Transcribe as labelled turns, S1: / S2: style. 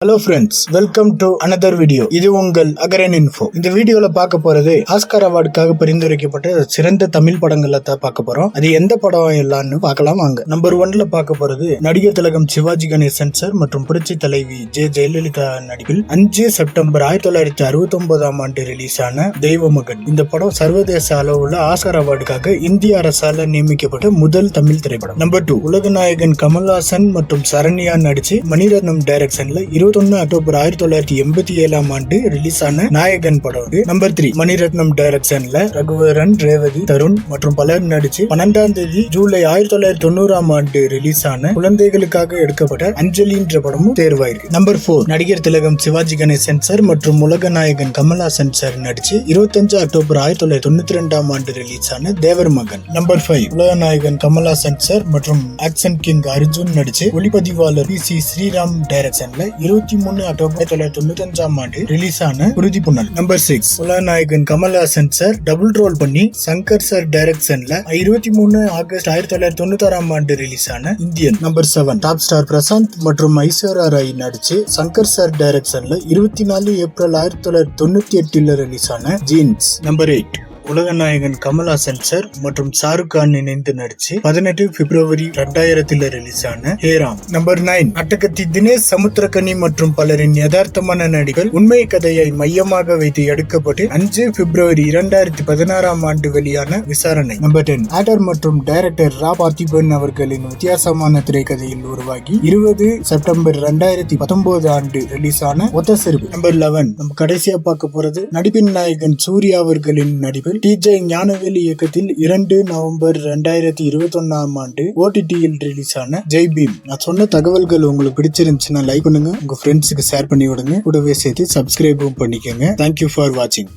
S1: Hello friends, welcome to another video. இது உங்கள் அகரன் info. இந்த வீடியோல பார்க்க போறது ஆஸ்கார் அவார்டுக்காக பரிந்துரைக்கப்பட்ட சிறந்த தமிழ் படங்கள்ல தான் பார்க்க போறோம். அது எந்த படம் எல்லாம்னு பார்க்கலாம் வாங்க. நம்பர் 1ல பார்க்க போறது நடிகர் திலகம் சிவாஜி கணேசன் சார் மற்றும் புரட்சி தலைவி ஜெயலலிதா நடிப்பில் 5 செப்டம்பர் 1969 ஆண்டு ரிலீஸ் ஆன தெய்வ மகன். இந்த படம் சர்வதேச அளவுல ஆஸ்கார் அவார்டுக்காக இந்திய அரசால நியமிக்கப்பட்ட முதல் தமிழ் திரைப்படம். நம்பர் 2 உலக நாயகன் கமல்ஹாசன் மற்றும் சரண்யா நடிச்சு மணிரத்னம் டைரக்ஷன்ல 21 அக்டோபர் 1987 ஆண்டு ரிலீஸ் ஆன நாயகன் படம். நம்பர் 3 மணிரத்னம் டைரக்ஷன்ல ரகுவரன், ரேவதி, தருண் மற்றும் பலர் நடிச்சு 12 தேதி ஜூலை 1990 ஆண்டு ரிலீஸ் ஆன குழந்தைகளுக்காக எடுக்கப்பட்ட அஞ்சலின்ற படமும் தேர்வாயிருக்கு. நம்பர் 4 நடிகர் திலகம் சிவாஜி கணேசன் சார் மற்றும் உலக நாயகன் கமல்ஹாசன் சார் நடிச்சு 25 அக்டோபர் 1992 ஆண்டு ரிலீஸ் ஆன தேவர் மகன். நம்பர் 5 உலக நாயகன் கமல்ஹாசன் சார் மற்றும் ஆக்சன் கிங் அர்ஜுன் நடிச்சு ஒளிப்பதிவாளர் பி.சி. ஸ்ரீராம் டைரக்ஷன்ல 23 அக்டோபர் 1995 ஆண்டு ரிலீஸ் ஆன குருதி புனல். நம்பர் 6 உலகநாயகன் கமல்ஹாசன் சார் டபுள் ரோல் பண்ணி சங்கர் சார் டைரக்ஷன்ல 23 ஆகஸ்ட் 1996 ஆண்டு ரிலீஸ் ஆன Indian. Number 7 top star Prashanth மற்றும் ஐஸ்வர்யா ராய் நடிச்சு சங்கர் சார் டைரக்ஷன்ல 24 ஏப்ரல் 1998 ரிலீஸ் ஆன ஜீன்ஸ். நம்பர் 8 உலகநாயகன் கமல்ஹாசன் சார் மற்றும் ஷாருக் கான் இணைந்து நடிச்சு 18 பிப்ரவரி 2000 ரிலீஸ் ஆன ஹேராம். நம்பர் 9 அட்டகத்தி தினேஷ், சமுத்திரக்கனி மற்றும் பலரின் யதார்த்தமான நடிகள் உண்மை கதையை மையமாக வைத்து எடுக்கப்பட்டு 5 பிப்ரவரி 2016 ஆண்டு வெளியான விசாரணை. நம்பர் 10 ஆக்டர் மற்றும் டைரக்டர் ரா பார்த்திபன் அவர்களின் வித்தியாசமான திரைக்கதையில் உருவாகி 20 செப்டம்பர் 2019 ஆண்டு ரிலீஸ் ஆன ஒத்த சிறுப்பு. நம்பர் 11 நம்ம கடைசியா பார்க்க போறது நடிப்பின் நாயகன் சூர்யா அவர்களின் நடிப்பில் டிஜே ஞானவேல் இயக்கத்தில் 2 நவம்பர் 2021 ஆண்டு OTT-யில் ரிலீஸ் ஆன ஜெய் பீம். நான் சொன்ன தகவல்கள் உங்களுக்கு பிடிச்சிருந்துச்சுன்னா லைக் பண்ணுங்க, உங்க ஃப்ரெண்ட்ஸுக்கு ஷேர் பண்ணி விடுங்க, கூடவே சேர்த்து சப்ஸ்கிரைபும் பண்ணிக்கோங்க. தேங்க்யூ ஃபார் வாட்சிங்.